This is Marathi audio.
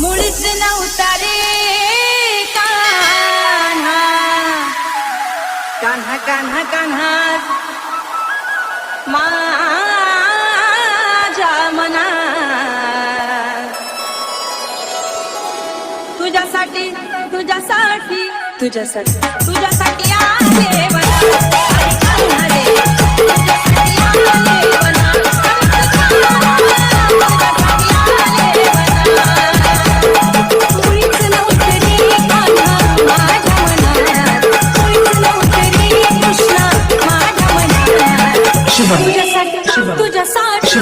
मुळीच नव्हता रे कान्हा, कान्हा कान्हा कान्हा माझ्या मनात, तुझ्यासाठी तुझ्यासाठी तुझ्यासाठी तुझ्यासाठी आले मला कान्हा रे, तुझ्यासाठी आले मला तुझ्यासाठी तुझ्यासाठी